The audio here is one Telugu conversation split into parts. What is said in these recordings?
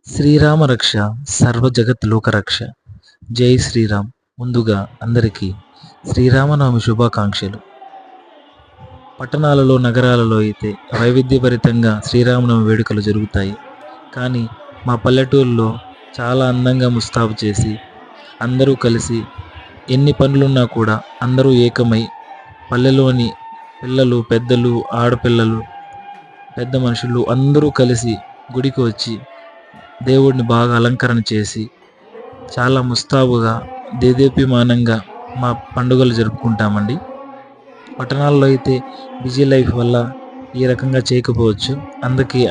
శ్రీరామ రక్ష సర్వ జగత్ లోక రక్ష. జై శ్రీరామ్. ముందుగా అందరికీ శ్రీరామనవమి శుభాకాంక్షలు. పట్టణాలలో నగరాలలో అయితే వైవిధ్యభరితంగా శ్రీరామనవమి వేడుకలు జరుగుతాయి. కానీ మా పల్లెటూరులో చాలా అందంగా ముస్తాబు చేసి అందరూ కలిసి ఎన్ని పనులున్నా కూడా అందరూ ఏకమై పల్లెలోని పిల్లలు, పెద్దలు, ఆడపిల్లలు, పెద్ద మనుషులు అందరూ కలిసి గుడికి వచ్చి దేవుడిని బాగా అలంకరణ చేసి చాలా ముస్తాబుగా దేదీప్యమానంగా మా పండుగలు జరుపుకుంటామండి. పట్టణాల్లో అయితే బిజీ లైఫ్ వల్ల ఈ రకంగా చేయకపోవచ్చు. అందరికీ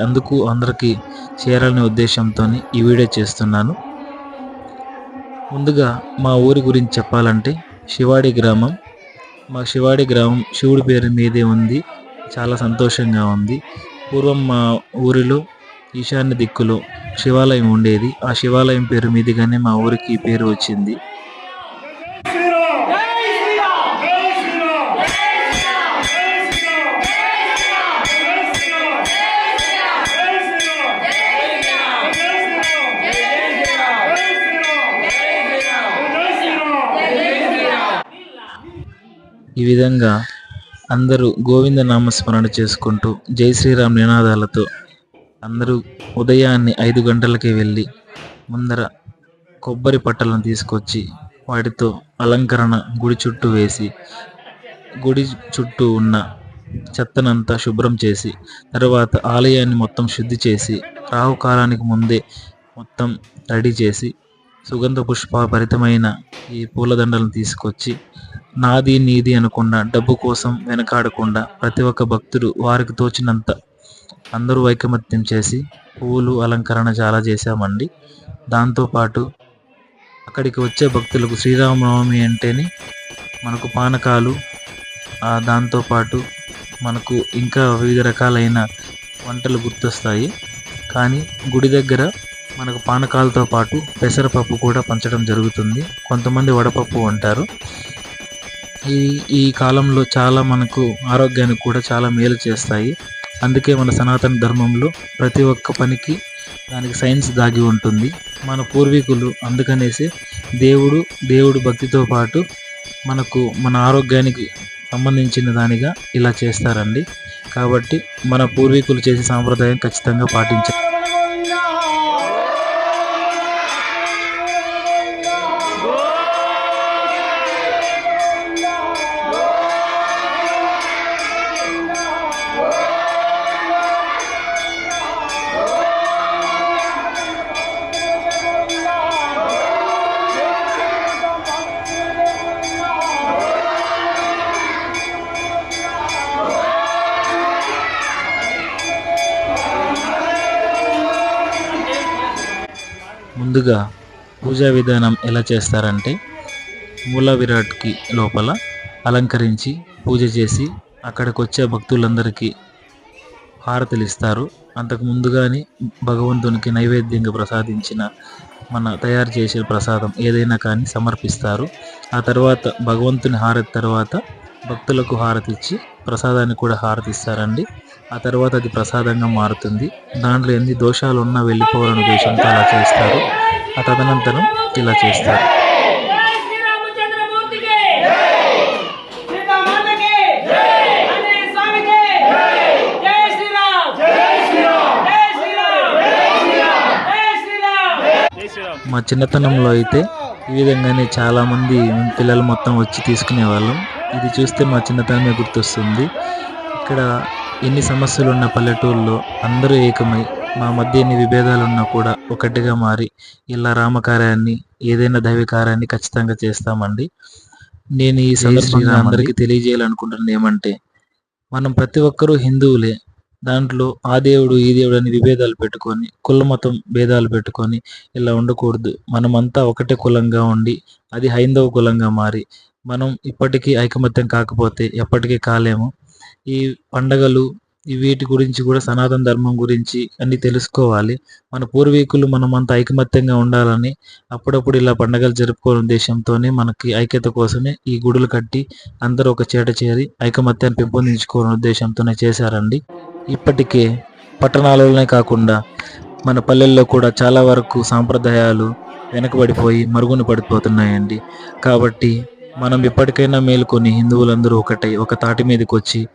చేరాలనే ఉద్దేశంతో ఈ వీడియో చేస్తున్నాను. ముందుగా మా ఊరి గురించి చెప్పాలంటే శివాడి గ్రామం. మా శివాడి గ్రామం శివుడి పేరు మీదే ఉంది. చాలా సంతోషంగా ఉంది. పూర్వం మా ఊరిలో ఈశాన్య దిక్కులో శివాలయం ఉండేది. ఆ శివాలయం పేరు మీదుగానే మా ఊరికి ఈ పేరు వచ్చింది. ఈ విధంగా అందరూ గోవింద నామస్మరణ చేసుకుంటూ జై శ్రీరామ్ నినాదాలతో అందరూ ఉదయాన్నే 5 గంటలకే వెళ్ళి ముందర కొబ్బరి పట్టలను తీసుకొచ్చి వాటితో అలంకరణ గుడి చుట్టూ వేసి గుడి చుట్టూ ఉన్న చెత్తనంతా శుభ్రం చేసి తర్వాత ఆలయాన్ని మొత్తం శుద్ధి చేసి రాహుకాలానికి ముందే మొత్తం రెడీ చేసి సుగంధ పుష్పభరితమైన ఈ పూలదండలను తీసుకొచ్చి నాది నీది అనకుండా డబ్బు కోసం వెనకాడకుండా ప్రతి ఒక్క భక్తుడు వారికి తోచినంత అందరూ ఐకమత్యం చేసి పువ్వులు అలంకరణ చాలా చేశామండి. దాంతోపాటు అక్కడికి వచ్చే భక్తులకు శ్రీరామనవమి అంటేనే మనకు పానకాలు, దాంతోపాటు మనకు ఇంకా వివిధ రకాలైన వంటలు గుర్తొస్తాయి. కానీ గుడి దగ్గర మనకు పానకాలతో పాటు పెసరపప్పు కూడా పంచడం జరుగుతుంది. కొంతమంది వడపప్పు అంటారు. ఈ కాలంలో చాలా మనకు ఆరోగ్యానికి కూడా చాలా మేలు చేస్తాయి. అందుకే మన సనాతన ధర్మంలో ప్రతి ఒక్క పనికి దానికి సైన్స్ దాగి ఉంటుంది. మన పూర్వీకులు అందుకనేసి దేవుడు భక్తితో పాటు మనకు మన ఆరోగ్యానికి సంబంధించిన దానిగా ఇలా చేస్తారండి. కాబట్టి మన పూర్వీకులు చేసే సాంప్రదాయం ఖచ్చితంగా పాటించాలి. ముందుగా పూజా విధానం ఎలా చేస్తారంటే మూల విరాట్కి లోపల అలంకరించి పూజ చేసి అక్కడికి వచ్చే భక్తులందరికీ హారతులు ఇస్తారు. అంతకు ముందుగానే భగవంతునికి నైవేద్యంగా ప్రసాదించిన తయారు చేసే ప్రసాదం ఏదైనా కానీ సమర్పిస్తారు. ఆ తర్వాత భగవంతుని హారతి తర్వాత భక్తులకు హారతి ఇచ్చి ప్రసాదాన్ని కూడా హారతి ఇస్తారండి. ఆ తర్వాత అది ప్రసాదంగా మారుతుంది. దాంట్లో ఎన్ని దోషాలు ఉన్నా వెళ్ళిపోవాలనే ఉద్దేశంతో అలా చేస్తారు. ఆ తదనంతరం ఇలా చేస్తారు. మా చిన్నతనంలో అయితే ఈ విధంగానే చాలామంది పిల్లలు మొత్తం వచ్చి తీసుకునే వాళ్ళం. ఇది చూస్తే మా చిన్నతనమే గుర్తొస్తుంది. ఇక్కడ ఎన్ని సమస్యలు ఉన్న పల్లెటూరులో అందరూ ఏకమై మా మధ్య ఎన్ని విభేదాలు ఉన్నా కూడా ఒకటిగా మారి ఇలా రామకార్యాన్ని ఏదైనా దైవ కార్యాన్ని ఖచ్చితంగా చేస్తామండి. నేను ఈ సందర్భంగా అందరికీ తెలియజేయాలనుకుంటున్నది ఏమంటే మనం ప్రతి ఒక్కరూ హిందువులే. దాంట్లో ఆ దేవుడు ఈ దేవుడు అని విభేదాలు పెట్టుకొని కుల మతం భేదాలు పెట్టుకొని ఇలా ఉండకూడదు. మనమంతా ఒకటే కులంగా ఉండి అది హైందవ కులంగా మారి మనం ఇప్పటికీ ఐకమత్యం కాకపోతే ఎప్పటికీ కాలేము. ఈ పండగలు వీటి గురించి కూడా సనాతన ధర్మం గురించి అన్ని తెలుసుకోవాలి. మన పూర్వీకులు మనమంతా ఐకమత్యంగా ఉండాలని అప్పుడప్పుడు ఇలా పండగలు జరుపుకోవాలనే ఉద్దేశంతోనే మనకి ఐక్యత కోసమే ఈ గుడులు కట్టి అందరూ ఒక చేట చేరి ఐకమత్యాన్ని పెంపొందించుకోవాలనే ఉద్దేశంతోనే చేశారండి. ఇప్పటికే పట్టణాలలోనే కాకుండా మన పల్లెల్లో కూడా చాలా వరకు సాంప్రదాయాలు వెనకబడిపోయి మరుగున పడిపోతున్నాయండి. కాబట్టి మనం ఇప్పటికైనా మేలుకొని హిందువులందరూ ఒకటై ఒక తాటి మీదకొచ్చి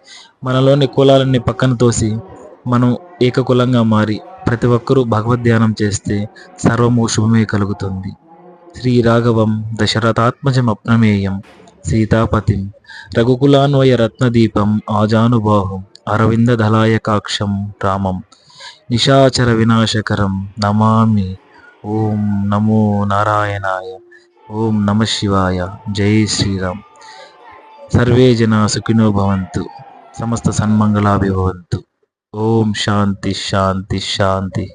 మనలోని కులాలన్నీ పక్కన తోసి మనం ఏకకులంగా మారి ప్రతి ఒక్కరూ భగవద్ధ్యానం చేస్తే సర్వము శుభమే కలుగుతుంది. శ్రీరాఘవం దశరథాత్మజమప్రమేయం సీతాపతిం రఘుకులాన్వయ రత్నదీపం ఆజానుబాహుం అరవిందదళాయకాక్షం రామం నిశాచర వినాశకరం నమామి. ఓం నమో నారాయణాయ. ఓం నమ శివాయ. జై శ్రీరామ్. సర్వే జనా సుఖినో భవంతు. సమస్త సన్మంగళాభిభవంతు. ఓం శాంతి శాంతి శాంతి.